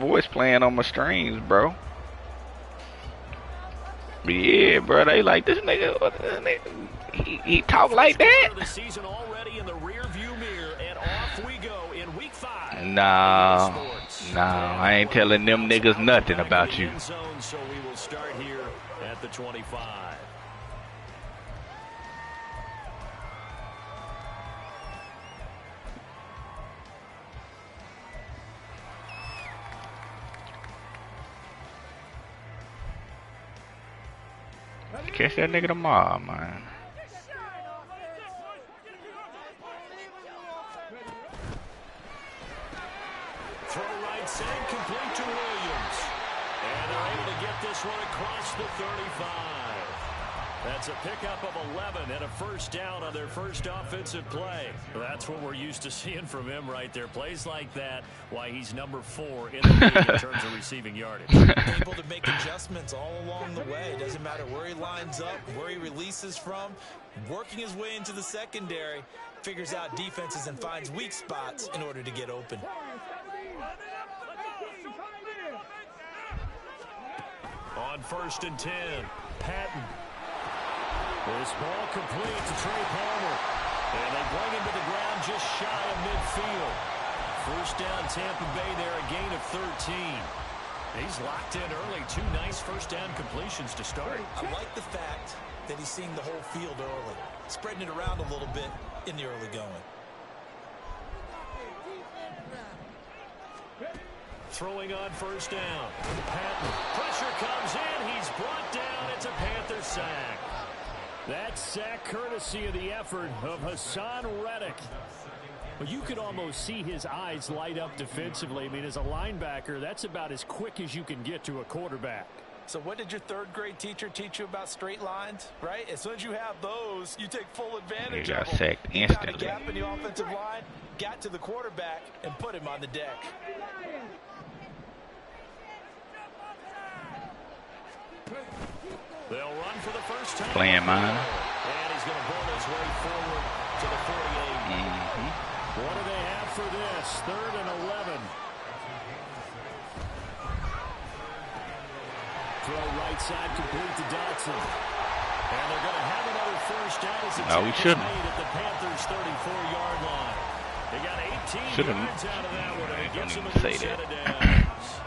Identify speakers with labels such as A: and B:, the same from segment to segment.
A: voice playing on my streams, bro. But yeah, bro, they like this nigga. He talk like that? Nah, I ain't telling them niggas nothing about you.
B: So we will start here at the 25.
A: Catch that nigga tomorrow, man.
B: Throw right side, complete to Williams. And they're able to get this one across the 35. That's a pickup of 11 and a first down on their first offensive play. That's what we're used to seeing from him right there. Plays like that, why he's number 4 in the league in terms of receiving yardage.
C: Able to make adjustments all along the way. Doesn't matter where he lines up, where he releases from. Working his way into the secondary, figures out defenses and finds weak spots in order to get open.
B: On 1st and 10, Patton. This ball complete to Trey Palmer. And they bring him to the ground just shy of midfield. First down Tampa Bay there, a gain of 13. He's locked in early. 2 nice first down completions to start.
C: I like the fact that he's seeing the whole field early. Spreading it around a little bit in the early going.
B: Throwing on first down. Patton. Pressure comes in. He's brought down. It's a Panther sack. That sack courtesy of the effort of Hassan Reddick. Well, you could almost see his eyes light up defensively. I mean, as a linebacker, that's about as quick as you can get to a quarterback.
C: So what did your 3rd grade teacher teach you about straight lines, right? As soon as you have those, you take full advantage
A: of them.
C: He
A: sacked
C: instantly. Got a gap in the offensive line, got to the quarterback, and put him on the deck.
B: They'll run for the first time.
A: Playing mine.
B: And he's going to burn his way forward to the 48. What do they have for this? 3rd and 11. Throw right side complete to Dotson. And they're going to have another first down as it's
A: we shouldn't.
B: made at the Panthers' 34-yard line. They got 18 yards out of that one, and it gives them a good set of downs.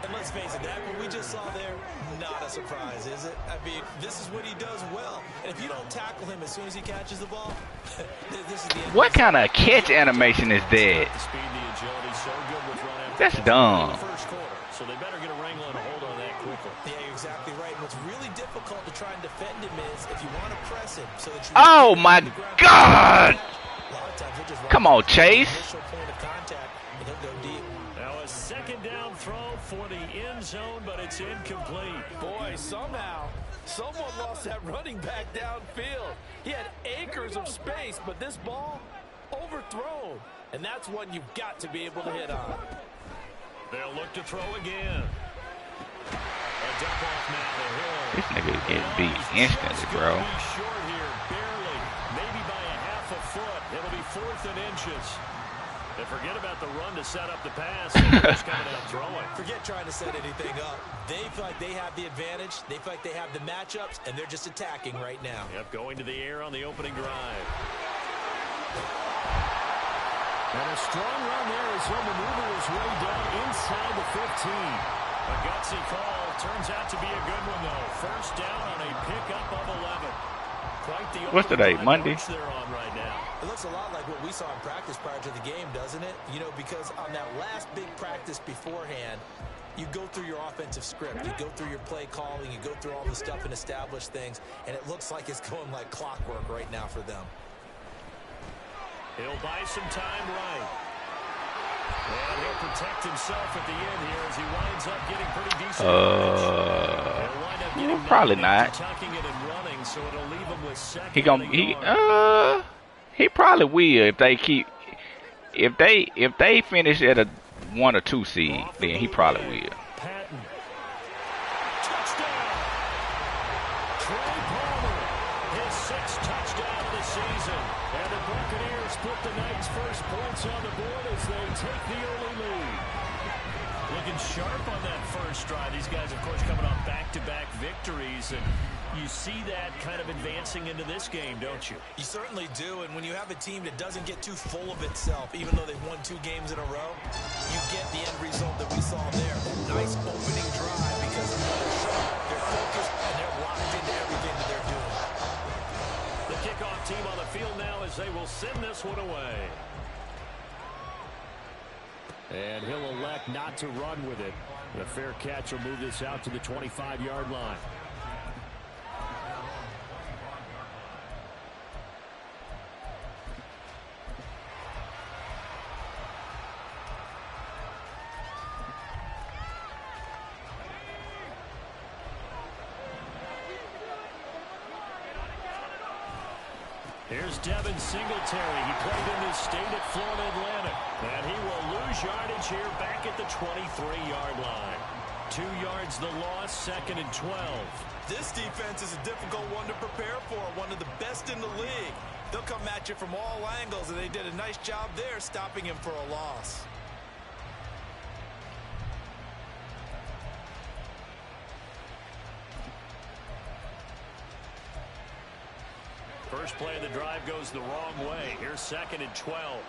C: And let's face it, that what we just saw there, not a surprise, is it? I mean, this is what he does well. And if you don't tackle him as soon as he catches the ball, this is the end.
A: What kind of catch animation is that? That's dumb.
B: So they better get a wrangle and a hold on that quickly.
C: Yeah, you're exactly right. And what's really difficult to try and defend him is if you want to press him so that you...
A: Oh, my God! Come on, Chase.
B: Now a second down throw for the end zone, but it's incomplete.
C: Boy, somehow, someone lost that running back downfield. He had acres of space, but this ball overthrown. And that's one you've got to be able to hit on.
B: They'll look to throw again. A dump off now to Hill.
A: This nigga is getting beat instantly, bro.
B: Short here, barely, maybe by a half a foot. It'll be 4th and inches. They forget about the run to set up the pass. He's coming out throwing.
C: Forget trying to set anything up. They feel like they have the advantage. They feel like they have the matchups, and they're just attacking right now.
B: Yep, going to the air on the opening drive. And a strong run there as he'll maneuver his way down inside the 15. A gutsy call. Turns out to be a good one, though. First down on a pickup of 11. Quite the
A: What's today, Monday?
B: They're on right now.
C: It looks a lot like what we saw in practice prior to the game, doesn't it? You know, because on that last big practice beforehand, you go through your offensive script. You go through your play calling. You go through all the stuff and establish things. And it looks like it's going like clockwork right now for them.
B: He'll buy some time right. And he'll protect himself at the end here as he winds up getting pretty decent.
A: Probably not.
B: Running, so it'll leave him with second.
A: He probably will if they finish at a 1 or 2 seed, then he probably will.
B: Patton. Touchdown. Trey Palmer, his 6th touchdown of the season. And the Buccaneers put the night's first points on the board as they take the early lead. looking sharp on that first drive. These guys, of course, coming off back-to-back victories, and you see that kind of advancing into this game, don't you?
C: You certainly do, and when you have a team that doesn't get too full of itself, even though they've won 2 games in a row, you get the end result that we saw there. That nice opening drive because they're sharp, they're focused, and they're locked into everything that they're doing.
B: The kickoff team on the field now as they will send this one away. And he'll elect not to run with it. The fair catch will move this out to the 25-yard line. Here's Devin Singletary. He played in this state at Florida Atlantic. And he will lose yardage here back at the 23-yard line. 2 yards the loss, 2nd and 12.
C: This defense is a difficult one to prepare for, one of the best in the league. They'll come at you from all angles, and they did a nice job there stopping him for a loss.
B: First play of the drive goes the wrong way. Here's 2nd and 12.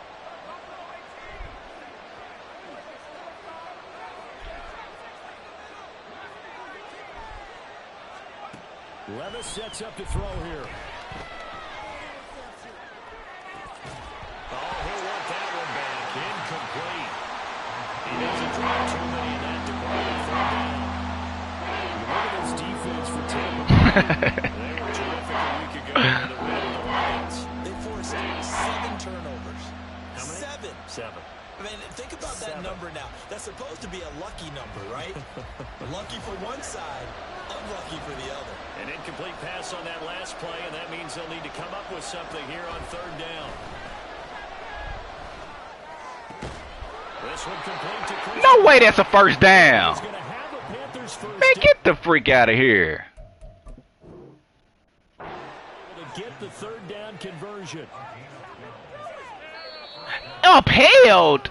B: Levis sets up to throw here. Oh, he'll want that one back. Incomplete. He doesn't drop too many in that department. Look at his defense for Tampa. They were terrific a week ago in the win of the Lions.
C: They forced 7 turnovers.
B: How many?
C: 7.
B: 7.
C: I mean, think about that number now. That's supposed to be a lucky number, right? Lucky for one side, unlucky for the other.
B: An incomplete pass on that last play, and that means they'll need to come up with something here on 3rd down. This one complete to Chris.
A: No way that's a first down.
B: He's gonna have a Panthers first
A: Man, get the freak out of here.
B: to get the 3rd down conversion.
A: Upheld.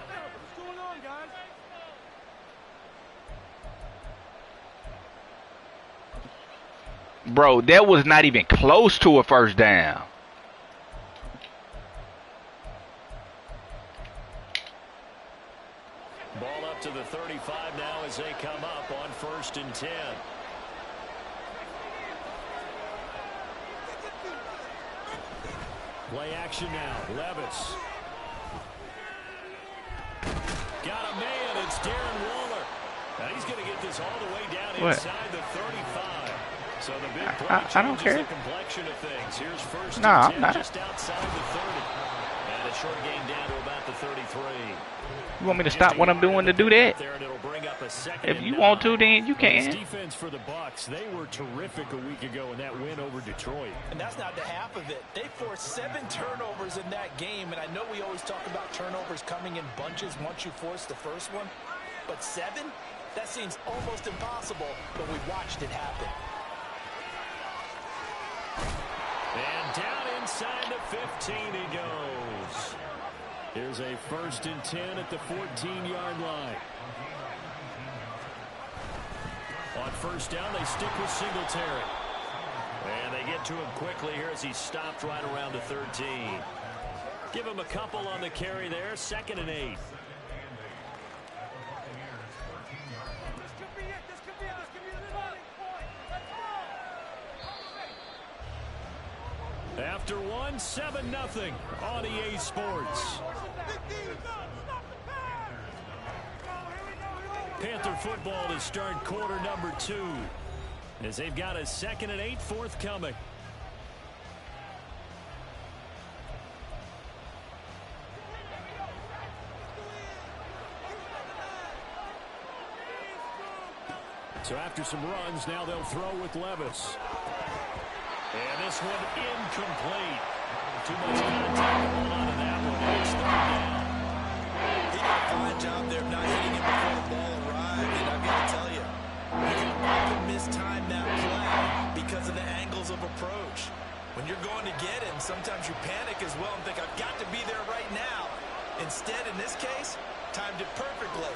A: Bro, that was not even close to a first down.
B: Ball up to the 35 now as they come up on 1st and 10. Play action now. Levis. Got a man. It's Darren Waller. Now he's going to get this all the way down inside the 35. So the big play
A: I don't care.
B: the complexion of things. Here's 1st
A: No,
B: and
A: I'm
B: 10
A: not.
B: just outside the 30. And a short gain down to about the 33.
A: You want me to stop what I'm doing to do that?
B: There, and it'll bring up a 2nd
A: If
B: and
A: you
B: 9.
A: want to, then you
B: This
A: can.
B: defense for the Bucs, they were terrific a week ago in that win over Detroit.
C: And that's not the half of it. They forced 7 turnovers in that game, and I know we always talk about turnovers coming in bunches once you force the first one, but 7? That seems almost impossible, but we watched it happen.
B: And down inside the 15 he goes. Here's a 1st and 10 at the 14-yard line. On 1st down, they stick with Singletary. And they get to him quickly here as he stopped right around the 13. Give him a couple on the carry there. 2nd and 8. After one, 7-0 on EA Sports. Panther football to start quarter number 2 as they've got a 2nd and 8 forthcoming. So after some runs, now they'll throw with Levis. And this one incomplete. Too much contact going on in that one. It's 3rd down.
C: He did a fine job there of not hitting him before the ball arrived, and I've got to tell you, you can often mistime that play because of the angles of approach. When you're going to get him, sometimes you panic as well and think, I've got to be there right now. Instead, in this case, timed it perfectly.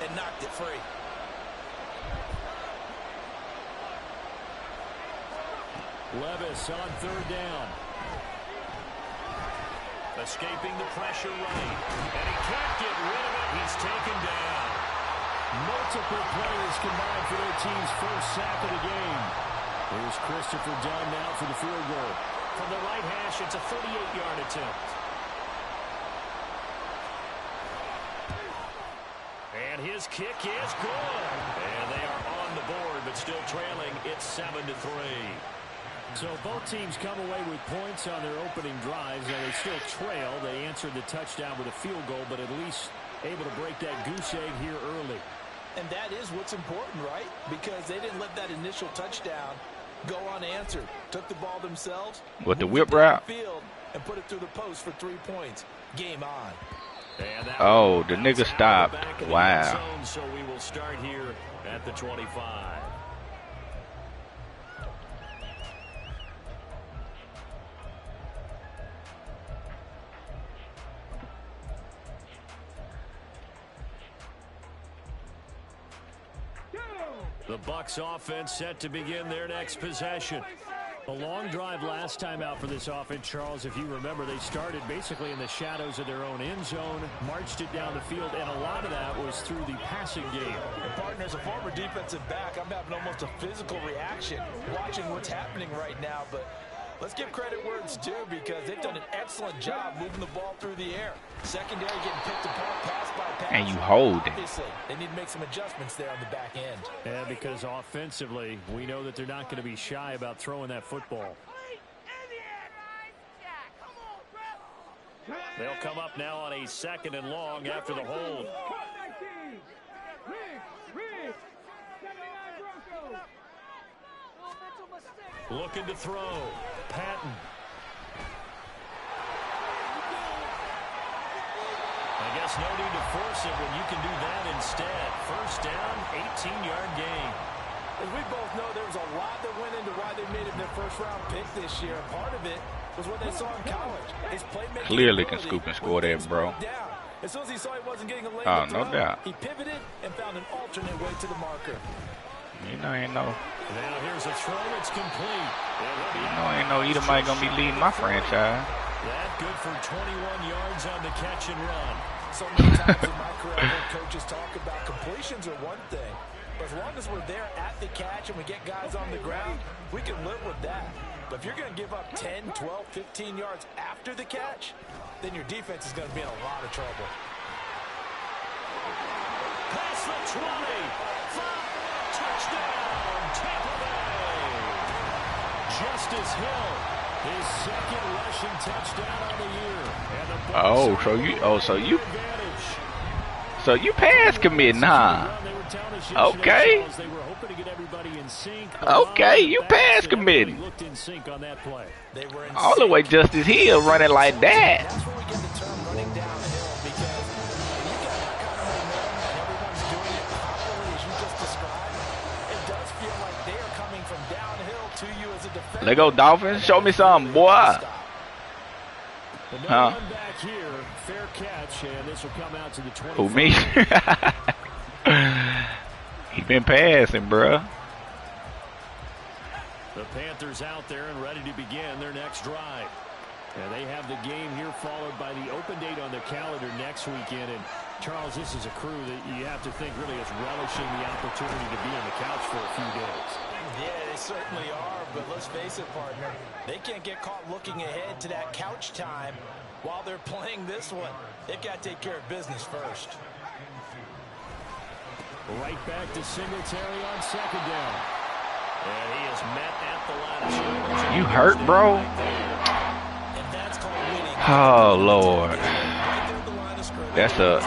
C: and knocked it free.
B: Levis on third down. Escaping the pressure right. And he can't get rid of it. He's taken down. Multiple players combined for their team's first sack of the game. Here's Christopher Dunn now for the field goal. From the right hash, it's a 38-yard attempt. And his kick is good. And they are on the board, but still trailing. It's 7-3. So both teams come away with points on their opening drives, and they still trail. They answered the touchdown with a field goal, but at least able to break that goose egg here early.
C: And that is what's important, right? Because they didn't let that initial touchdown go unanswered. Took the ball themselves.
A: With the whip route.
C: And put it through the post for 3 points. Game on.
A: Oh, the nigga stopped. Wow.
B: So we will start here at the 25. The Bucs offense set to begin their next possession. A long drive last time out for this offense, Charles. If you remember, they started basically in the shadows of their own end zone, marched it down the field, and a lot of that was through the passing game.
C: And partner, as a former defensive back, I'm having almost a physical reaction watching what's happening right now. But let's give credit where it's due, because they've done an excellent job moving the ball through the air. Secondary getting picked apart, pass by pass.
A: And you hold it.
C: Obviously, they need to make some adjustments there on the back end.
B: Yeah, because offensively, we know that they're not going to be shy about throwing that football. They'll come up now on a 2nd and long after the hold. Looking to throw. Patton. I guess no need to force it when you can do that instead. First down, 18-yard gain.
C: As we both know, there was a lot that went into why they made him their first-round pick this year. Part of it was what they saw in college. His playmaking
A: Clearly can scoop and score there, bro.
C: As soon as he saw he wasn't getting a lane
A: Oh,
C: to
A: no
C: throw,
A: doubt.
C: he pivoted and found an alternate way to the marker.
A: You know, ain't no.
B: Now here's a throw. It's complete.
A: You know, ain't no Edomite gonna be leading my franchise.
B: That good for 21 yards on the catch and run.
C: So many times in my career, I've heard coaches talk about completions are one thing, but as long as we're there at the catch and we get guys on the ground, we can live with that. But if you're going to give up 10, 12, 15 yards after the catch, then your defense is going to be in a lot of trouble.
B: Past the 20. Touchdown, Tampa Bay. Justice Hill, his 2nd rushing touchdown on the year. And the
A: so you pass committing, huh? Okay. Okay, you pass committing. All the way Justice Hill running like that.
C: That's where we get the term running downhill, because when you got that kind of momentum and everyone's doing it properly, as you just described, it does feel like they are coming from downhill to you as a defender.
A: Let go, Dolphins. Show me something, boy. Huh?
B: Back here, fair catch, and this will come out to the 25.
A: Who, me? He been passing, bruh.
B: The Panthers out there and ready to begin their next drive. And they have the game here followed by the open date on their calendar next weekend. And Charles, this is a crew that you have to think really is relishing the opportunity to be on the couch for a few days.
C: Yeah, they certainly are, but let's face it, partner, they can't get caught looking ahead to that couch time while they're playing this one. They've got to take care of business first.
B: Right back to Singletary on 2nd down. And he is met at the line of scrimmage.
A: You hurt, bro?
C: And that's called winning.
A: Oh, Lord. That's a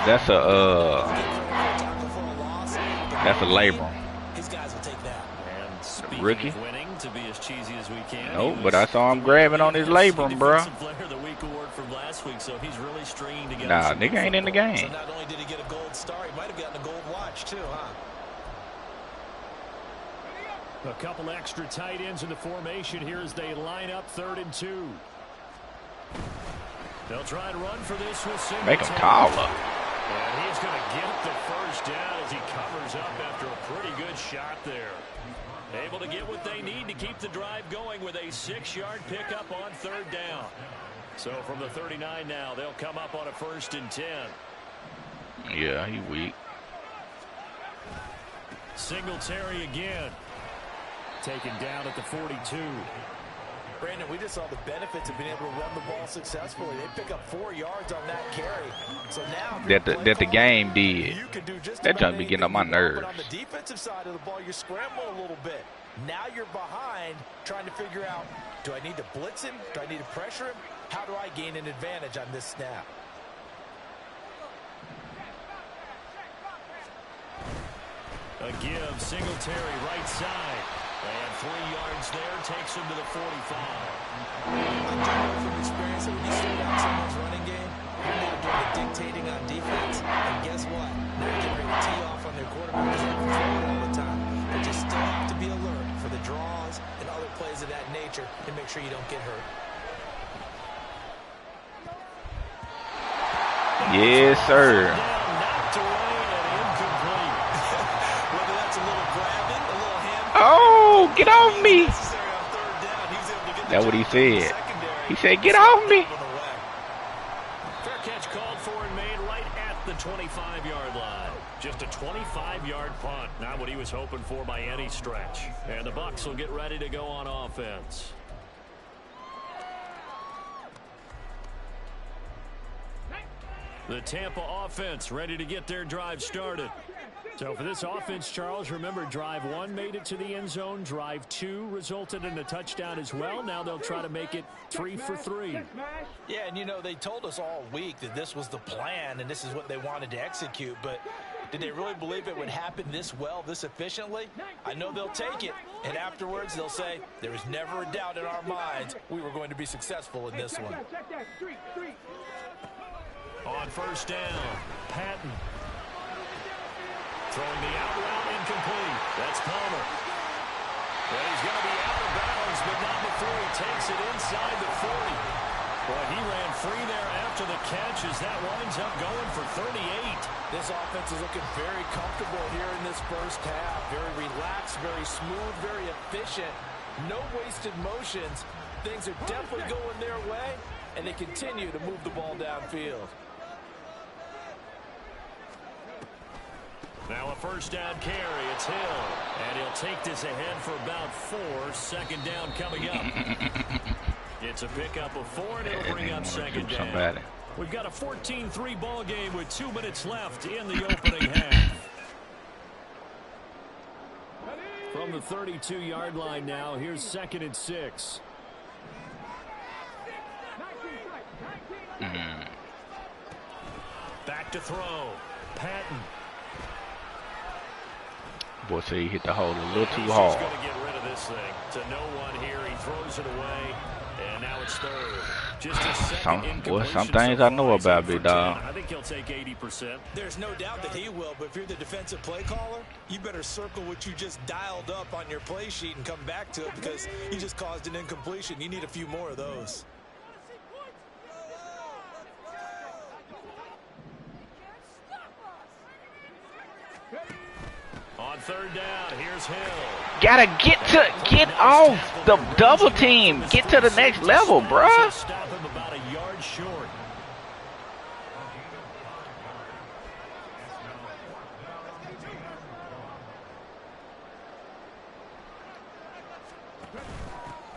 A: labrum.
C: His guys will take that.
B: And speaking
A: Rookie?
B: of winning, to be as cheesy as we can.
A: No, but I saw him grabbing on his labrum, bro.
B: Player of the week award from last week, so he's really stringing together.
A: Nah, nigga ain't in the game.
C: So not only did he get a gold star, he might have gotten a gold watch too, huh?
B: A couple extra tight ends in the formation here as they line up 3rd and 2. They'll try and run for this with Singletary.
A: Make him taller.
B: And he's going to get the first down as he covers up after a pretty good shot there. Able to get what they need to keep the drive going with a 6-yard pickup on third down. So from the 39 now, they'll come up on a 1st and 10.
A: Yeah, he weak.
B: Singletary again. Taken down at the 42.
C: Brandon, we just saw the benefits of being able to run the ball successfully. They pick up 4 yards on that carry. So now
A: that the game did.
C: You can do just
A: that
C: about
A: jump be getting on my
C: anything you want,
A: nerves.
C: but on the defensive side of the ball, you're scrambling a little bit. Now you're behind, trying to figure out, do I need to blitz him? Do I need to pressure him? How do I gain an advantage on this snap?
B: A give, Singletary right side. And 3 yards there, takes him to the 45.
C: I do know from experience that when you slow down someone's running game, you're now doing the dictating on defense. And guess what? They're getting ready to tee off on their quarterback because they can throw it all the time. But you still have to be alert for the draws and other plays of that nature and make sure you don't get hurt.
A: Yes, sir.
B: Knocked away and incomplete.
C: Whether that's a little grabbing, a little hand.
A: Oh, get off me.
C: Necessary on third down. He was able to get the
A: That's what he
C: job done in the
A: said.
C: secondary.
A: He said, get off me.
B: Fair catch called for and made right at the 25-yard line. Just a 25-yard punt. Not what he was hoping for by any stretch. And the Bucs will get ready to go on offense. The Tampa offense ready to get their drive started. So for this offense, Charles, remember drive 1 made it to the end zone. Drive 2 resulted in a touchdown as well. Now they'll try to make it 3 for 3.
C: Yeah, and you know, they told us all week that this was the plan and this is what they wanted to execute, but did they really believe it would happen this well, this efficiently? I know they'll take it, and afterwards they'll say, there was never a doubt in our minds we were going to be successful in this one.
B: On first down, Patton. Throwing the out route incomplete. That's Palmer. And he's going to be out of bounds, but not before he takes it inside the 40. Boy, he ran free there after the catch as that winds up going for 38.
C: This offense is looking very comfortable here in this first half. Very relaxed, very smooth, very efficient. No wasted motions. Things are definitely going their way, and they continue to move the ball downfield.
B: Now a first down carry. It's Hill. And he'll take this ahead for about 4. Second down coming up. It's a pickup of 4, and it'll bring up second down. We've got a 14-3 ball game with 2 minutes left in the opening half. From the 32-yard line now, here's 2nd and 6. Back to throw. Patton.
A: Boy, say he hit the hole a little too
B: He's
A: hard.
B: going to get rid of this thing. To no one here. He throws it away. And now it's 3rd. Just a second
A: some things I know about, big dog.
B: I think he'll take 80%.
C: There's no doubt that he will, but if you're the defensive play caller, you better circle what you just dialed up on your play sheet and come back to it because you just caused an incompletion. You need a few more of those.
B: On third down, here's Hill.
A: Gotta get off the double team. Get to the next level, bruh.
B: Stop him about a yard short.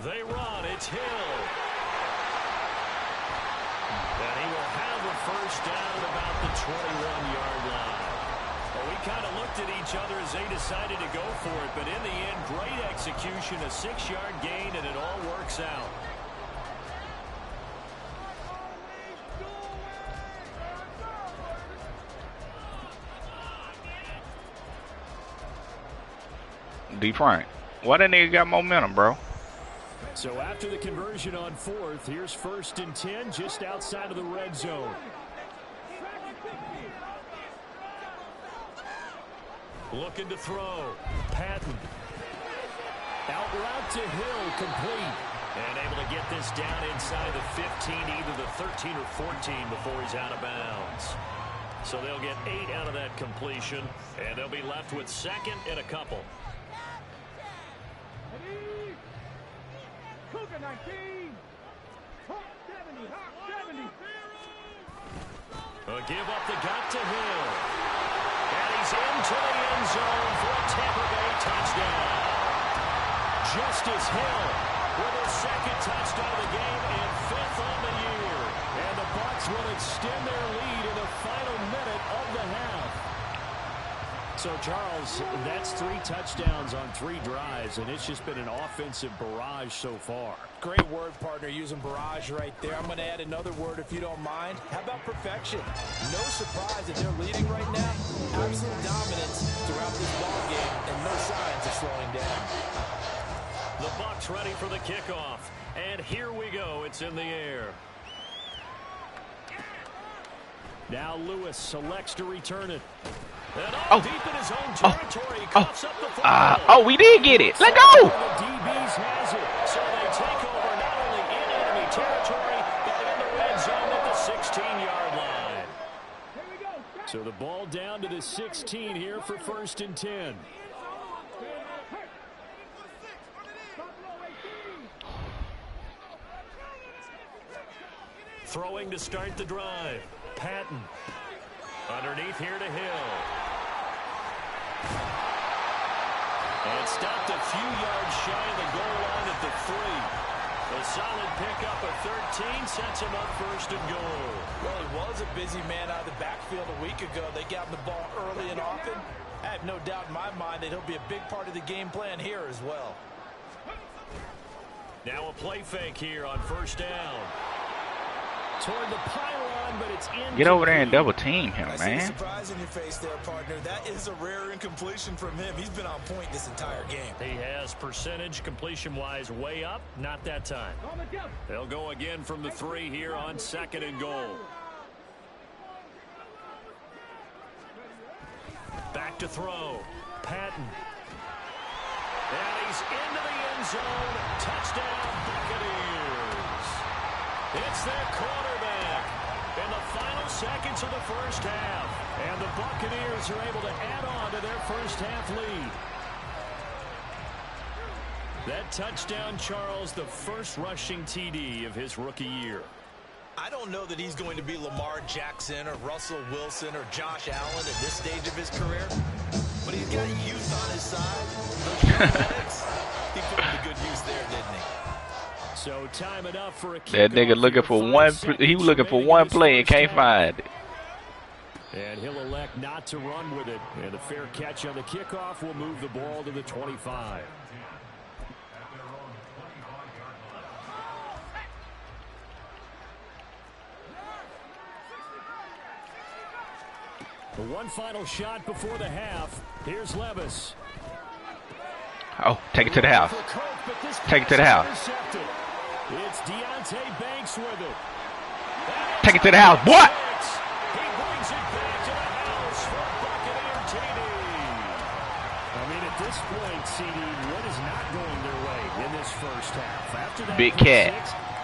B: They run. It's Hill. And he will have the first down at about the 21-yard line. Well, we kind of looked at each other as they decided to go for it, but in the end, great execution, a 6-yard gain, and it all works out.
A: D. Frank, why that nigga got momentum, bro?
B: So after the conversion on 4th, here's 1st and 10 just outside of the red zone. Looking to throw. Patton. Out route to Hill, complete. And able to get this down inside the 15, either the 13 or 14 before he's out of bounds. So they'll get 8 out of that completion, and they'll be left with second and a couple. A give up the gut to Hill. And he's into the end zone for a Tampa Bay touchdown. Justice Hill with his second touchdown of the game and 5th on the year. And the Bucs will extend their lead in the final minute of the half. So, Charles, that's 3 touchdowns on 3 drives, and it's just been an offensive barrage so far.
C: Great word, partner, using barrage right there. I'm going to add another word if you don't mind. How about perfection? No surprise that they're leading right now. Absolute dominance throughout this ball game, and no signs of slowing down.
B: The Bucs ready for the kickoff, and here we go. It's in the air. Now Lewis selects to return it. And deep in his own territory, coughs up the football.
A: We did get it. Let go.
B: The DBs has it. So they take over not only in enemy territory, but in the red zone at the 16-yard line. So the ball down to the 16 here for 1st and 10. Throwing to start the drive. Patton. Underneath here to Hill. And stopped a few yards shy of the goal line at the 3. A solid pickup of 13 sets him up 1st and goal.
C: Well, he was a busy man out of the backfield a week ago. They got him the ball early and often. I have no doubt in my mind that he'll be a big part of the game plan here as well.
B: Now a play fake here on 1st down. Toward the pylon, but it's in.
A: Get over there and double team him,
C: man. I see a surprise in your face there, partner. That is a rare incompletion from him. He's been on point this entire game.
B: He has percentage completion-wise way up. Not that time. They'll go again from the 3 here on 2nd and goal. Back to throw. Patton. And he's into the end zone. Touchdown, Buccaneers. It's their quarterback in the final seconds of the 1st half. And the Buccaneers are able to add on to their 1st half lead. That touchdown, Charles, the first rushing TD of his rookie year.
C: I don't know that he's going to be Lamar Jackson or Russell Wilson or Josh Allen at this stage of his career. But he's got youth on his side. Those legs, he put him to good use there, didn't he?
B: So time enough for a
A: that nigga looking for one. He was looking for one play and can't find it.
B: And he'll elect not to run with it. And a fair catch on the kickoff will move the ball to the 25. The one final shot before the half. Here's Levis.
A: Oh, take it to the house. Take it to the house.
B: It's Deontay Banks with it.
A: Take it to the house. What?
B: He brings it back to the house for Buccaneer TD. I mean, at this point, CD, what is not going their way in this 1st half? After that
A: Big cat.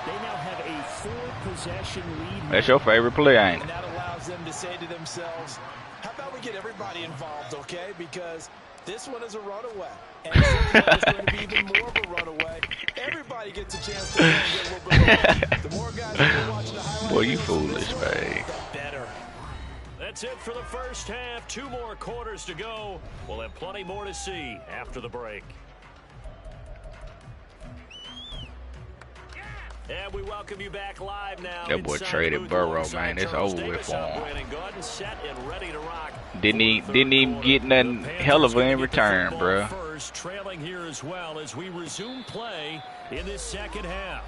B: They now have a 4-possession lead.
A: That's your favorite play, ain't it?
C: And that allows them to say to themselves, how about we get everybody involved, okay? Because this one is a runaway. And it's going to be even more of a runaway. Everybody gets a chance to get a little bit. The more guys that are watching the highlights.
A: Boy, you foolish, man.
C: Better.
B: That's it for the 1st half. 2 more quarters to go. We'll have plenty more to see after the break. And we welcome you back live now.
A: That boy traded Burrow, man. It's over with for him. Didn't even get nothing hell of it in return, bro.
B: First, trailing here as well as we resume play in this 2nd half.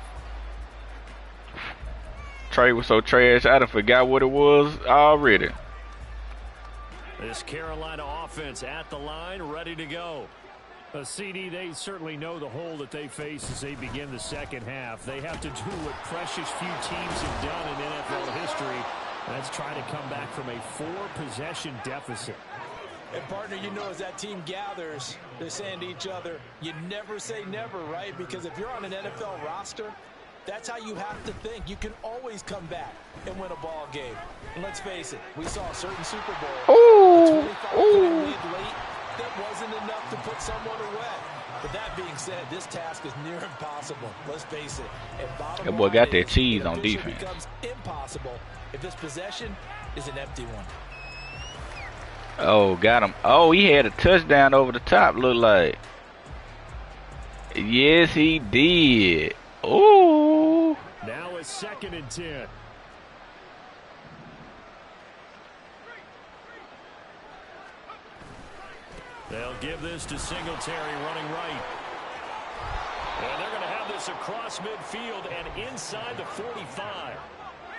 A: Trey was so trash, I done forgot what it was already.
B: This Carolina offense at the line, ready to go. CD, they certainly know the hole that they face as they begin the 2nd half. They have to do what precious few teams have done in NFL history. That's try to come back from a 4-possession deficit.
C: And, partner, you know, as that team gathers, they're saying to each other, you never say never, right? Because if you're on an NFL roster, That's how you have to think. You can always come back and win a ball game. And let's face it, we saw a certain Super Bowl, a 25-point lead late, that wasn't enough to put someone away. But that being said, this task is near impossible. Let's face it.
A: That boy got that cheese on defense.
C: It becomes impossible if this possession is an empty one.
A: Oh, got him. Oh, he had a touchdown over the top, look like. Yes, he did. Oh.
B: Now it's 2nd and 10. They'll give this to Singletary running right. And they're going to have this across midfield and inside the 45.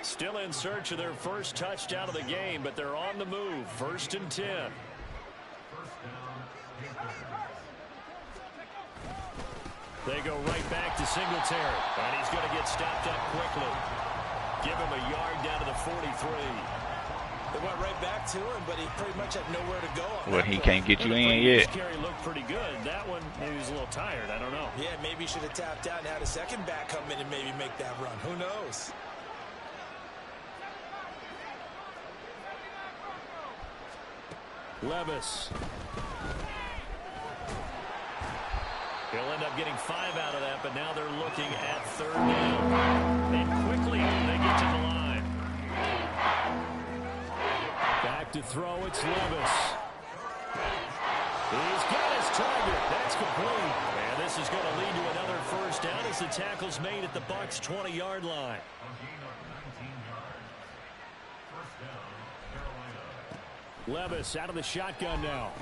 B: Still in search of their first touchdown of the game, but they're on the move. 1st and 10. They go right back to Singletary. And he's going to get stopped up quickly. Give him a yard down to the 43.
C: They went right back to him, but he pretty much had nowhere to go.
A: Well, he can't get you in yet.
B: Carry looked pretty good. That one, maybe he was a little tired. I don't know.
C: Yeah, maybe he should have tapped out and had a second back come in and maybe make that run. Who knows?
B: Levis. He'll end up getting 5 out of that, but now they're looking at 3rd down. And quickly, they get to the line. Back to throw, it's Levis. He's got his target. That's complete. And this is going to lead to another first down as the tackle's made at the Bucs' 20-yard line. Levis out of the shotgun now.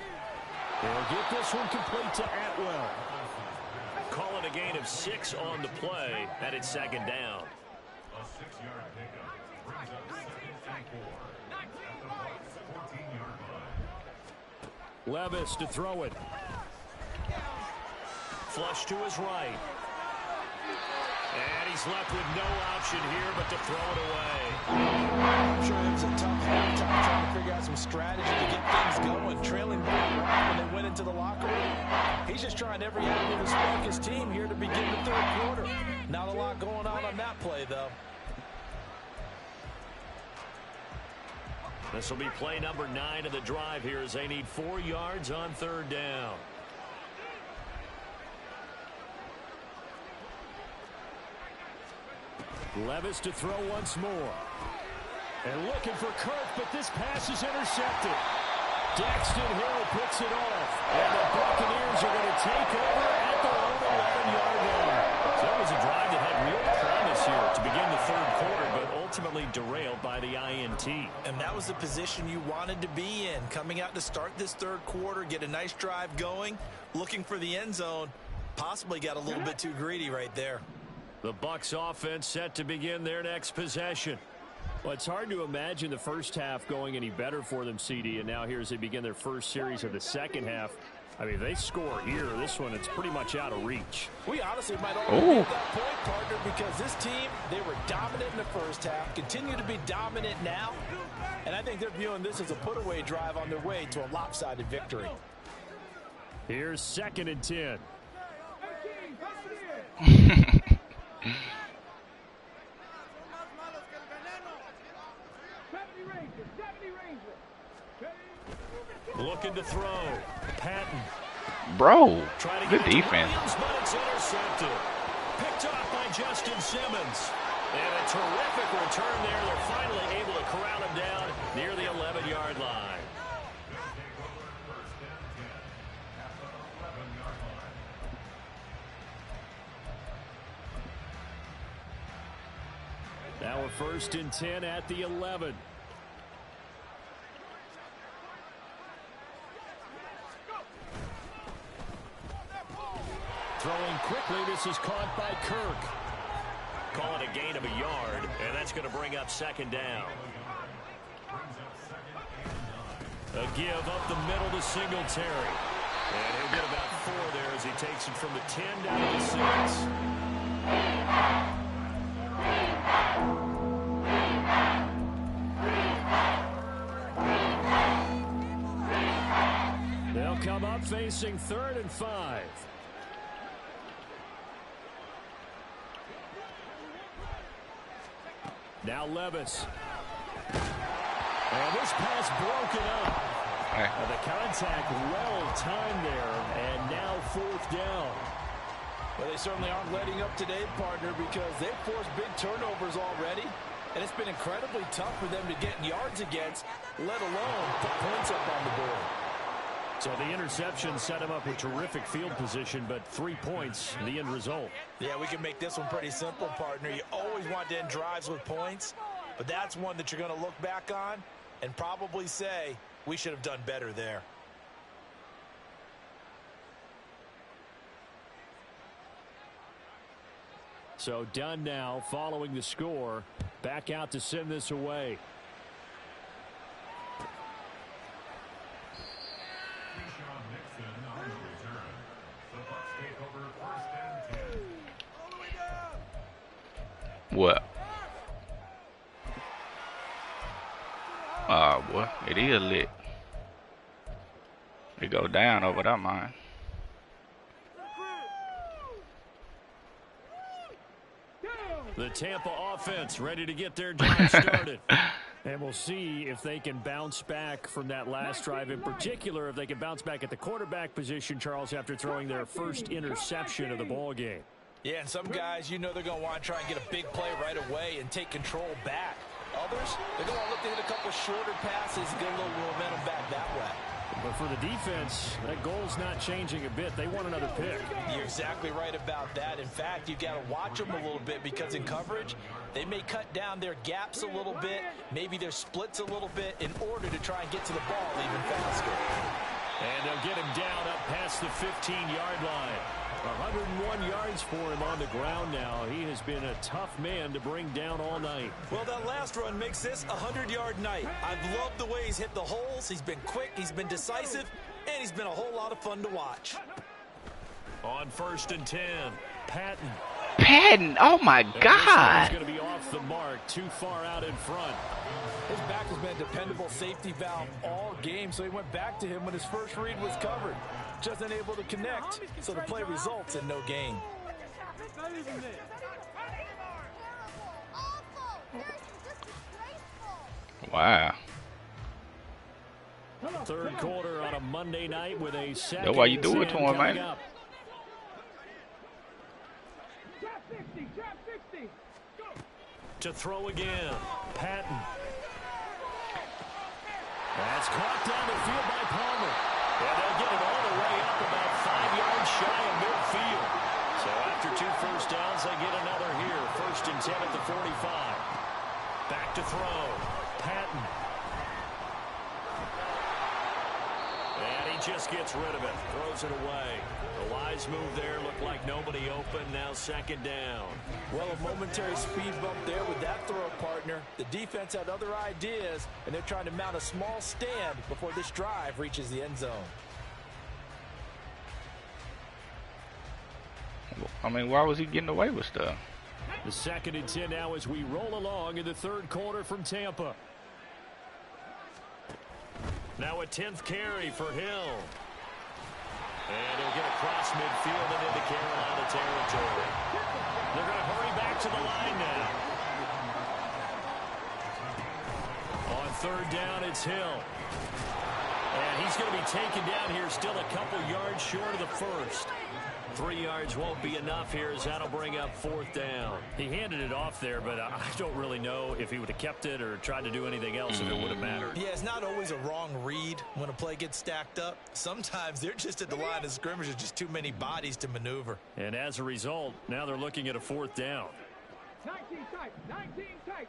B: They'll get this one complete to Atwell. Call it a gain of 6 on the play, and it's 2nd down.
D: A 6-yard pickup brings up 2nd and 4 at the Bucs' 14-yard line.
B: Levis to throw it. Flush to his right. And he's left with no option here but to throw it away.
C: I'm sure it was a tough halftime trying to figure out some strategy to get things going. Trailing back when they went into the locker room. He's just trying every avenue to spark his team here to begin the 3rd quarter. Not a lot going on that play, though.
B: This will be play number 9 of the drive here as they need 4 yards on 3rd down. Levis to throw once more. And looking for Kirk, but this pass is intercepted. Daxton Hill picks it off. And the Buccaneers are going to take over at their own 11-yard line. So that was a drive that had real promise here to begin the 3rd quarter, but ultimately derailed by the INT.
C: And that was the position you wanted to be in. Coming out to start this 3rd quarter, get a nice drive going, looking for the end zone. Possibly got a little bit too greedy right there.
B: The Bucs offense set to begin their next possession. Well, it's hard to imagine the first half going any better for them, CD, and now here as they begin their first series of the second half. I mean, they score here. This one, it's pretty much out of reach.
C: We honestly might already be at that point, partner, because this team, they were dominant in the first half, continue to be dominant now, and I think they're viewing this as a put-away drive on their way to a lopsided victory.
B: Here's 2nd and 10. Looking to throw. Patton.
A: Bro, good defense.
B: But it's intercepted. Picked off by Justin Simmons. And a terrific return there. They're finally able to corral him down near the 11-yard line. Now we're 1st and 10 at the 11. Throwing quickly, this is caught by Kirk. Call it a gain of a yard, and that's going to bring up 2nd down. A give up the middle to Singletary. And he'll get about 4 there as he takes it from the 10 down to the 6. They'll come up facing 3rd and 5. Now Levis. And this pass broken up. The contact well timed there, and now 4th down.
C: Well, they certainly aren't letting up today, partner, because they've forced big turnovers already, and it's been incredibly tough for them to get yards against, let alone put points up on the board.
B: So the interception set him up with terrific field position, but 3 points, the end result.
C: Yeah, we can make this one pretty simple, partner. You always want to end drives with points, but that's one that you're going to look back on and probably say, we should have done better there.
B: So done now following the score. Back out to send this away.
D: On the return. The Bucs take over 1st and 10.
A: What? Boy, it is lit. It go down over that mine.
B: The Tampa offense ready to get their drive started. And we'll see if they can bounce back from that last drive. In particular, if they can bounce back at the quarterback position, Charles, after throwing their first interception of the ball game.
C: Yeah, and some guys, you know they're going to want to try and get a big play right away and take control back. Others, they're going to look to hit a couple shorter passes and get a little momentum back that way.
B: But for the defense, that goal's not changing a bit. They want another pick.
C: You're exactly right about that. In fact, you've got to watch them a little bit because in coverage, they may cut down their gaps a little bit, maybe their splits a little bit in order to try and get to the ball even faster.
B: And they'll get him down up past the 15-yard line. 101 yards for him on the ground now. He has been a tough man to bring down all night.
C: Well, that last run makes this a 100-yard night. I've loved the way he's hit the holes. He's been quick, he's been decisive, and he's been a whole lot of fun to watch.
B: On 1st and 10, Patton.
A: Patton, oh my God.
B: He's going to be off the mark, too far out in front.
C: His back has been a dependable safety valve all game, so he went back to him when his first read was covered. Just unable to connect, so the play results in no gain.
A: Wow.
B: Third quarter on a Monday night with a second.
A: That's why you do it to him, man.
B: Up. To throw again, Patton. That's caught down the field by Palmer. And they'll get it all the way up about 5 yards shy of midfield. So after 2 first downs, they get another here. 1st and 10 at the 45. Back to throw. Patton. And he just gets rid of it. Throws it away. The wise move there. Looked like nobody open. Now 2nd down.
C: Well, a momentary speed bump there with that throw, partner. The defense had other ideas, and they're trying to mount a small stand before this drive reaches the end zone.
A: I mean, why was he getting away with stuff?
B: The 2nd and 10 now as we roll along in the third quarter from Tampa. Now a 10th carry for Hill. And he'll get across midfield and into Carolina territory. They're going to hurry back to the line now. On 3rd down, it's Hill. And he's going to be taken down here, still a couple yards short of the first. 3 yards won't be enough here as that'll bring up 4th down. He handed it off there, but I don't really know if he would have kept it or tried to do anything else if it would have mattered.
C: Yeah, it's not always a wrong read when a play gets stacked up. Sometimes they're just at the line of scrimmage with just too many bodies to maneuver.
B: And as a result, now they're looking at a 4th down.
E: 19 tight, 19 tight.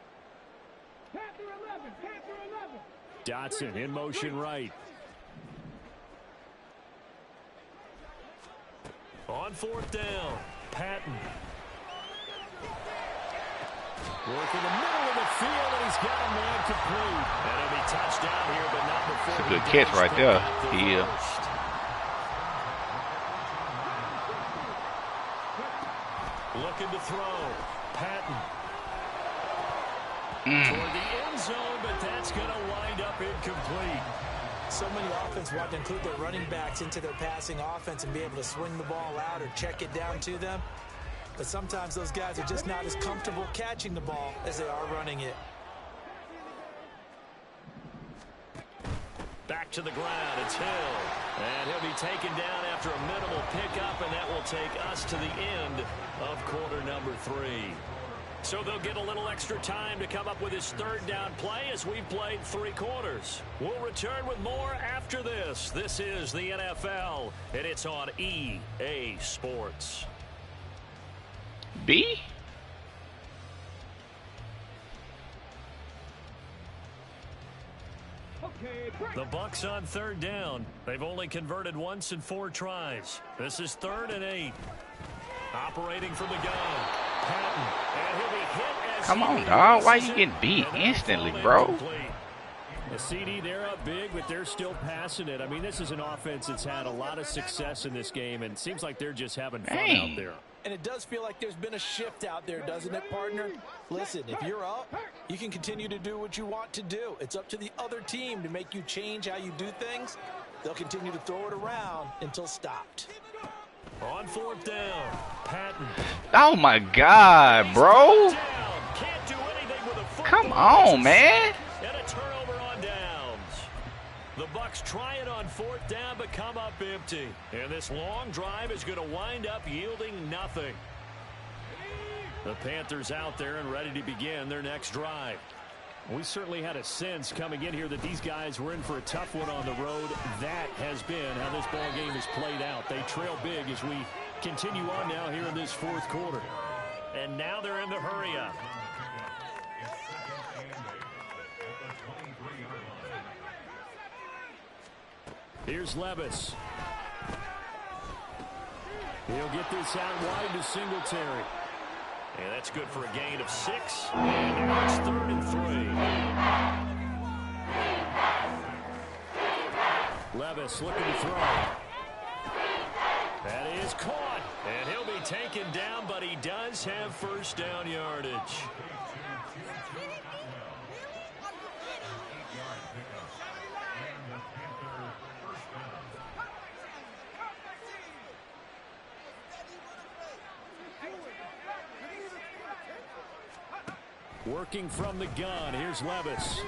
E: Panther 11, Panther 11.
B: Dotson in motion right. On 4th down, Patton. Work in the middle of the field, and he's got a man complete. And he'll be touchdown here, but not before.
A: It's a good catch right there. Yeah.
B: Looking to throw. Patton. Toward the end zone, but that's going to wind up incomplete.
C: So many offenses want to include their running backs into their passing offense and be able to swing the ball out or check it down to them. But sometimes those guys are just not as comfortable catching the ball as they are running it.
B: Back to the ground, it's Hill. And he'll be taken down after a minimal pickup, and that will take us to the end of quarter number 3. So they'll get a little extra time to come up with his third down play as we've played 3 quarters. We'll return with more after this. This is the NFL, and it's on EA Sports.
A: B?
B: The Bucs on third down. They've only converted once in 4 tries. This is 3rd and 8. Operating from the gun. Patton. And he'll be hit as
A: Come on, dog. Why you getting beat instantly, bro?
E: The CD, they're up big, but they're still passing it. I mean, this is an offense that's had a lot of success in this game, and it seems like they're just having fun out there.
C: And it does feel like there's been a shift out there, doesn't it, partner? Listen, if you're up, you can continue to do what you want to do. It's up to the other team to make you change how you do things. They'll continue to throw it around until stopped.
B: On 4th down, Patton.
A: Oh, my God, bro.
B: Can't do anything with a football.
A: Come on, man.
B: And a turnover on downs. The Bucs try it on 4th down, but come up empty. And this long drive is going to wind up yielding nothing. The Panthers out there and ready to begin their next drive.
E: We certainly had a sense coming in here that these guys were in for a tough one on the road. That has been how this ball game has played out. They trail big as we continue on now here in this 4th quarter.
B: And now they're in the hurry up.
E: Here's Levis. He'll get this out wide to Singletary.
B: And that's good for a gain of 6. And now it's 3rd and 3.
E: Levis looking to throw.
B: That is caught. And he'll be taken down, but he does have first down yardage.
E: Working from the gun. Here's Levis.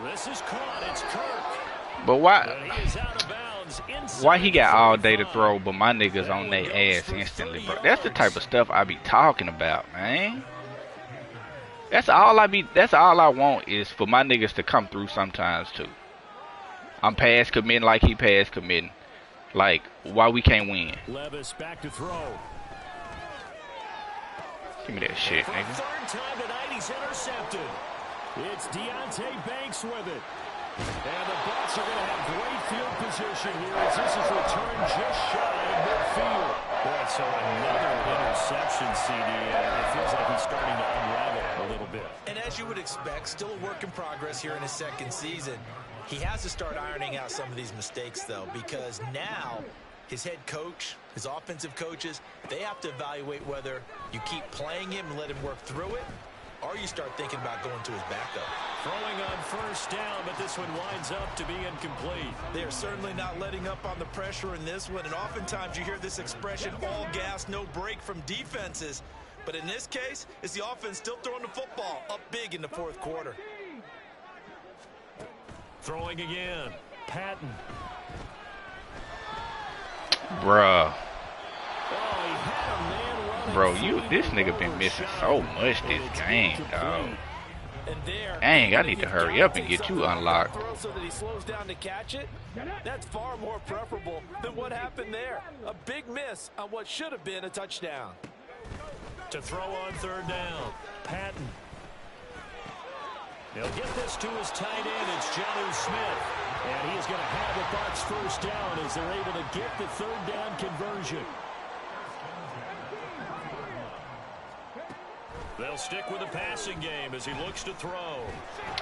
B: This is caught. It's Kirk.
A: But why?
B: He is out of bounds
A: Why he got all day to throw, but my niggas on their ass instantly, bro? That's the type of stuff I be talking about, man. That's all I want is for my niggas to come through sometimes too. I'm pass committing like he pass committing. Like, why we can't win?
E: Levis back to throw.
A: Give me that shit,
B: For
A: nigga.
B: the 3rd time tonight, he's intercepted.
E: It's Deontay Banks with it. And the Bucs are going to have great field position here as this is returned just shy of midfield.
B: Boy, so another interception, CD. It feels like he's starting to unravel a little bit.
C: And as you would expect, still a work in progress here in his 2nd season. He has to start ironing out some of these mistakes, though, because now his head coach, his offensive coaches, they have to evaluate whether you keep playing him and let him work through it, or you start thinking about going to his backup.
B: Throwing on first down, but this one winds up to be incomplete.
C: They are certainly not letting up on the pressure in this one, and oftentimes you hear this expression, all gas, no break from defenses. But in this case, it's the offense still throwing the football up big in the 4th quarter.
B: Throwing again. Patton.
A: Bruh.
B: Oh, he had a man running.
A: Bro, this nigga been missing so much this game, dog.
C: And there,
A: Dang, I need to hurry up and get you unlocked.
C: So that he slows down to catch it. That's far more preferable than what happened there. A big miss on what should have been a touchdown.
B: To throw on 3rd down. Patton. He'll get this to his tight end. It's Jonnu Smith.
E: And he's going to have the Bucs first down as they're able to get the 3rd down conversion.
B: They'll stick with the passing game as he looks to throw.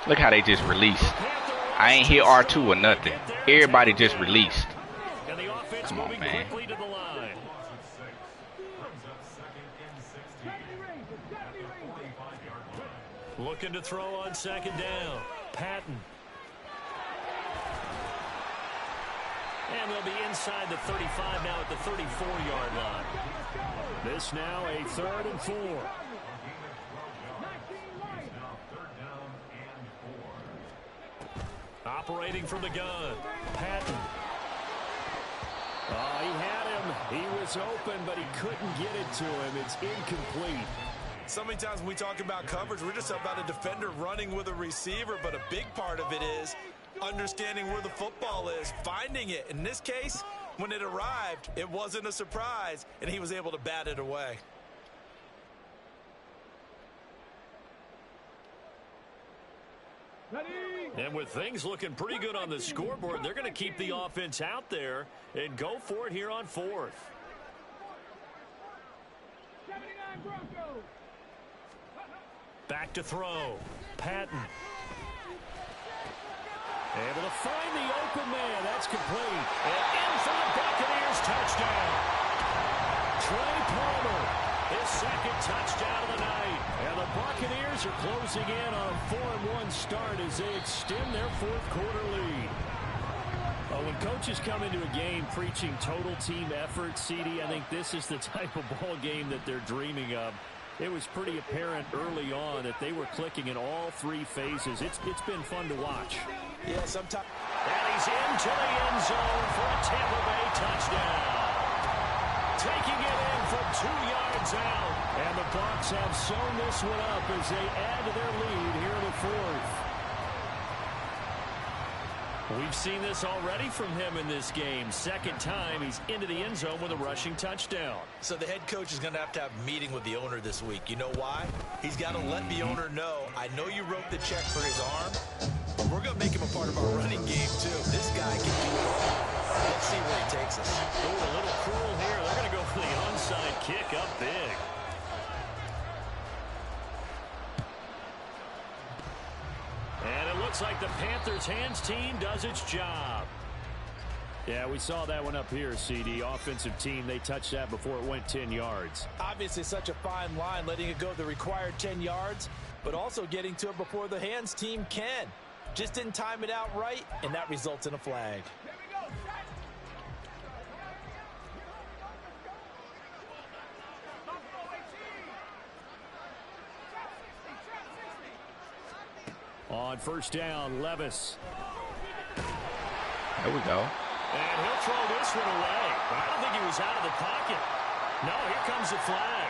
A: Look how they just released. I ain't hear R2 or nothing. Everybody just released.
B: And the offense
A: Come on,
B: moving
A: man.
B: quickly to the line. Looking to throw on 2nd down. Patton.
E: And they'll be inside the 35 now at the 34-yard line. This now a 3rd and 4. Operating from the gun, Patton. Oh, he had him. He was open, but he couldn't get it to him. It's incomplete.
C: So many times when we talk about coverage, we're just about a defender running with a receiver, but a big part of it is understanding where the football is, finding it. In this case, when it arrived, it wasn't a surprise, and he was able to bat it away.
E: And with things looking pretty good on the scoreboard, they're going to keep the offense out there and go for it here on 4th. Back to throw. Patton. Able to find the open man. That's complete. And in for the Buccaneers touchdown. Trey Palmer, his 2nd touchdown of the night. And the Buccaneers are closing in on a 4-1 start as they extend their 4th quarter lead. When coaches come into a game preaching total team effort, CD, I think this is the type of ball game that they're dreaming of. It was pretty apparent early on that they were clicking in all 3 phases. It's been fun to watch.
C: Yeah, sometimes.
E: And he's into the end zone for a Tampa Bay touchdown. Taking it in from 2 yards out. And the Bucs have sewn this one up as they add to their lead here in the 4th. We've seen this already from him in this game. 2nd time he's into the end zone with a rushing touchdown. So
C: the head coach is going to have a meeting with the owner this week. You know why? He's got to let the owner know, I know you wrote the check for his arm, but we're going to make him a part of our running game too. This guy can do it all. Let's see where he takes us.
E: Oh, a little cruel here. They're going to go for the onside kick up big. And it looks like the Panthers hands team does its job. Yeah, we saw that one up here, CD. Offensive team, they touched that before it went 10 yards.
C: Obviously such a fine line, letting it go the required 10 yards, but also getting to it before the hands team can. Just didn't time it out right, and that results in a flag.
E: On 1st down, Levis.
A: There we go.
E: And he'll throw this one away. I don't think he was out of the pocket. No, here comes the flag.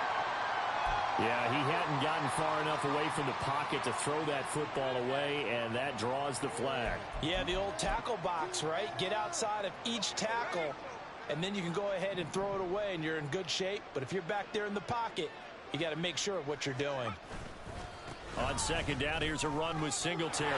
E: Yeah, he hadn't gotten far enough away from the pocket to throw that football away, and that draws the flag.
C: Yeah, the old tackle box, right? Get outside of each tackle, and then you can go ahead and throw it away, and you're in good shape. But if you're back there in the pocket, you got to make sure of what you're doing.
E: On 2nd down, here's a run with Singletary.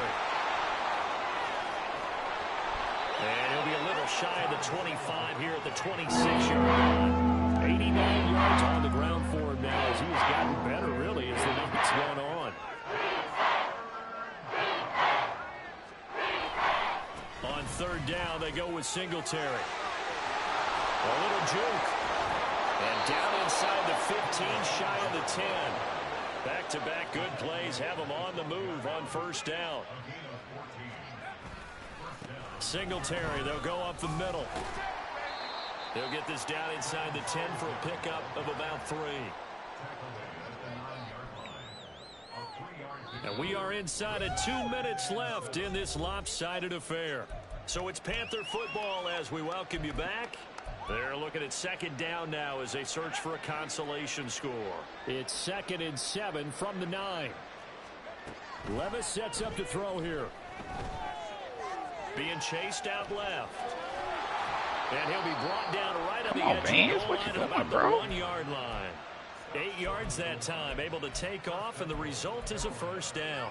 E: And he'll be a little shy of the 25 here at the 26-yard line. 89 yards on the ground for him now as he has gotten better, really, as the night's gone on. On 3rd down, they go with Singletary. A little juke. And down inside the 15, shy of the 10. Back-to-back good plays have them on the move on 1st down. Singletary, they'll go up the middle. They'll get this down inside the 10 for a pickup of about 3. And we are inside of 2 minutes left in this lopsided affair. So it's Panther football as we welcome you back. They're looking at 2nd down now as they search for a consolation score. It's 2nd and 7 from the 9. Levis sets up to throw here. Being chased out left. And he'll be brought down right on the edge of the goal line at about the 1-yard line. 8 yards that time, able to take off, and the result is a 1st down.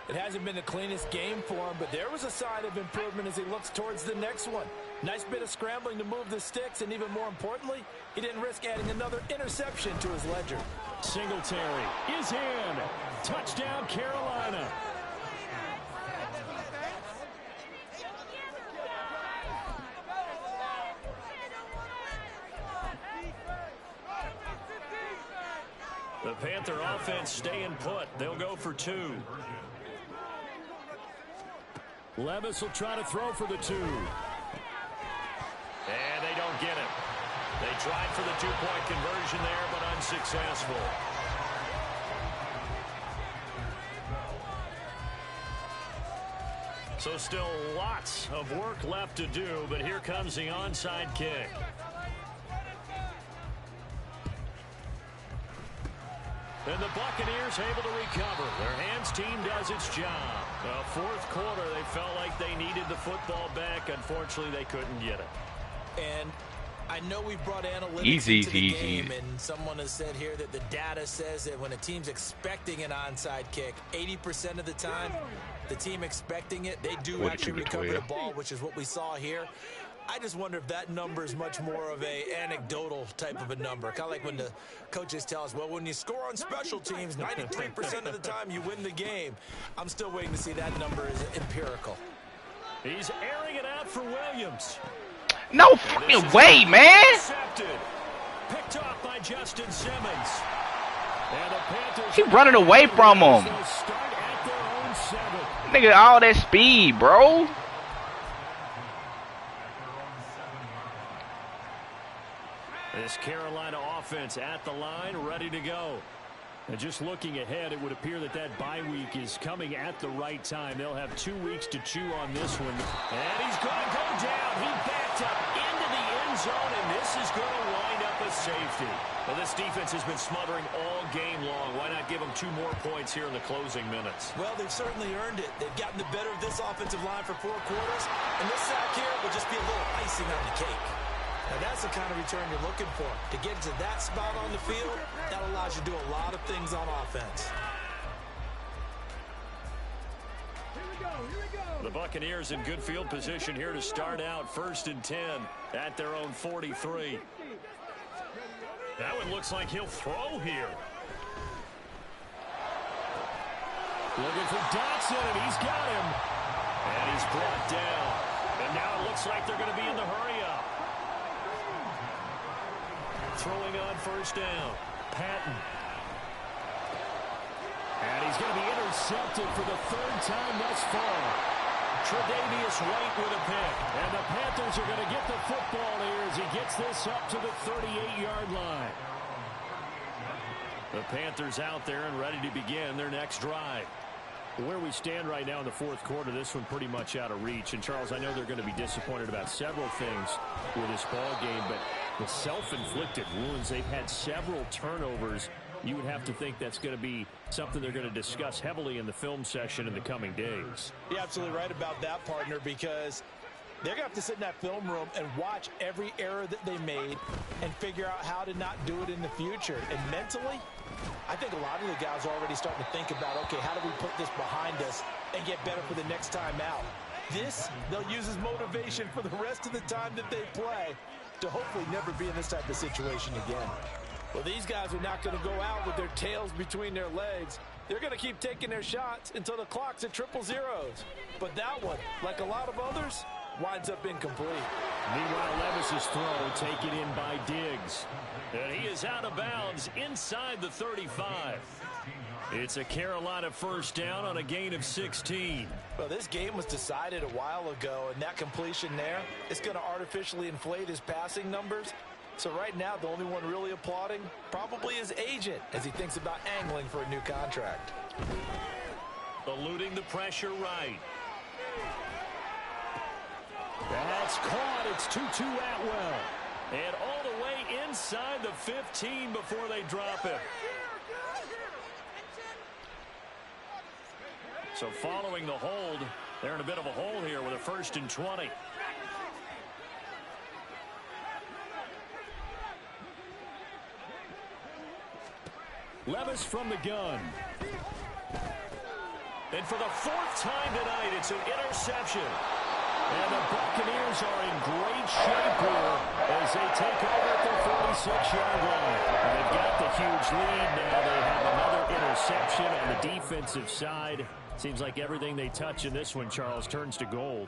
C: It hasn't been the cleanest game for him, but there was a sign of improvement as he looks towards the next one. Nice bit of scrambling to move the sticks, and even more importantly, he didn't risk adding another interception to his ledger.
E: Singletary is in. Touchdown, Carolina. The Panther offense staying put. They'll go for 2. Levis will try to throw for the 2.
B: And they don't get it. They tried for the two-point conversion there, but unsuccessful. So still lots of work left to do, but here comes the onside kick. And the Buccaneers able to recover. Their hands team does its job. Fourth quarter, they felt like they needed the football back. Unfortunately, they couldn't get it.
C: And I know we brought analytics into the game, and someone has said here that the data says that when a team's expecting an onside kick, 80% of the time, the team expecting it, they do actually recover the ball, which is what we saw here. I just wonder if that number is much more of a anecdotal type of a number. Kind of like when the coaches tell us, well, when you score on special teams, 93% of the time you win the game. I'm still waiting to see that number is empirical.
B: He's airing it out for Williams.
A: No fucking way, man.
B: Intercepted. Picked off by Justin Simmons. And the Panthers,
A: He running away from him.
B: start at their own 7.
A: Nigga, all that speed, bro.
B: This Carolina offense at the line, ready to go. And just looking ahead, it would appear that that bye week is coming at the right time. They'll have 2 weeks to chew on this one. And he's going to go down. He backed up into the end zone, and this is going to wind up a safety. Well, this defense has been smothering all game long. Why not give them 2 more points here in the closing minutes?
C: Well, they've certainly earned it. They've gotten the better of this offensive line for 4 quarters, and this sack here will just be a little icing on the cake. Now, that's the kind of return you're looking for. To get to that spot on the field, that allows you to do a lot of things on offense.
B: The Buccaneers in good field position here to start out 1st and 10 at their own 43. That one looks like he'll throw here. Looking for Dotson, and he's got him. And he's brought down. And now it looks like they're going to be in the hurry-up. Throwing on 1st down. Patton. And he's going to be intercepted for the 3rd time thus far. Tre'Davious White with a pick. And the Panthers are going to get the football here as he gets this up to the 38-yard line. The Panthers out there and ready to begin their next drive. Where we stand right now in the 4th quarter, this one pretty much out of reach. And, Charles, I know they're going to be disappointed about several things with this ball game, but the self-inflicted wounds, they've had several turnovers. You would have to think that's going to be something they're going to discuss heavily in the film session in the coming days.
C: You're absolutely right about that, partner, because they're going to have to sit in that film room and watch every error that they made and figure out how to not do it in the future. And mentally, I think a lot of the guys are already starting to think about, okay, how do we put this behind us and get better for the next time out? This, they'll use as motivation for the rest of the time that they play to hopefully never be in this type of situation again. Well, these guys are not going to go out with their tails between their legs. They're going to keep taking their shots until the clock's at 000. But that one, like a lot of others, winds up incomplete.
B: Meanwhile, Levis's throw taken in by Diggs. And he is out of bounds inside the 35. It's a Carolina 1st down on a gain of 16.
C: Well, this game was decided a while ago, and that completion there is going to artificially inflate his passing numbers. So right now, the only one really applauding probably his agent as he thinks about angling for a new contract.
B: Eluding the pressure right. That's caught. It's 2-2 Atwell. And all the way inside the 15 before they drop him. So following the hold, they're in a bit of a hole here with a 1st and 20. Levis from the gun. And for the 4th time tonight, it's an interception. And the Buccaneers are in great shape here as they take over at the 46-yard line. They've got the huge lead. Now they have another interception on the defensive side. Seems like everything they touch in this one, Charles, turns to gold.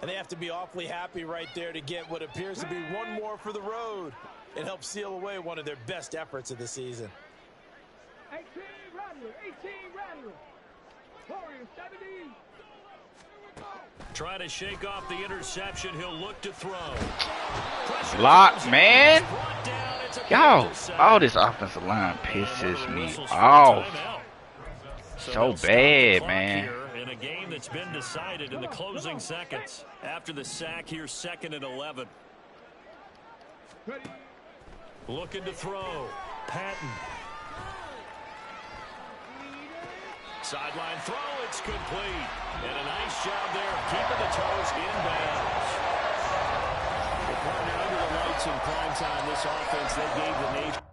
C: And they have to be awfully happy right there to get what appears to be one more for the road. It helps seal away one of their best efforts of the season.
F: 18 Rattler, 18 Rattler. Warriors 70.
B: Trying to shake off the interception. He'll look to throw.
A: Lock, man. Y'all, all this offensive line pisses me off. So bad, man.
B: In a game that's been decided in the closing seconds. After the sack here, 2nd and 11. Looking to throw. Patton. Sideline throw, it's complete. And a nice job there of keeping the toes inbounds. Well, partner, under the lights in prime time, this offense, they gave the nation.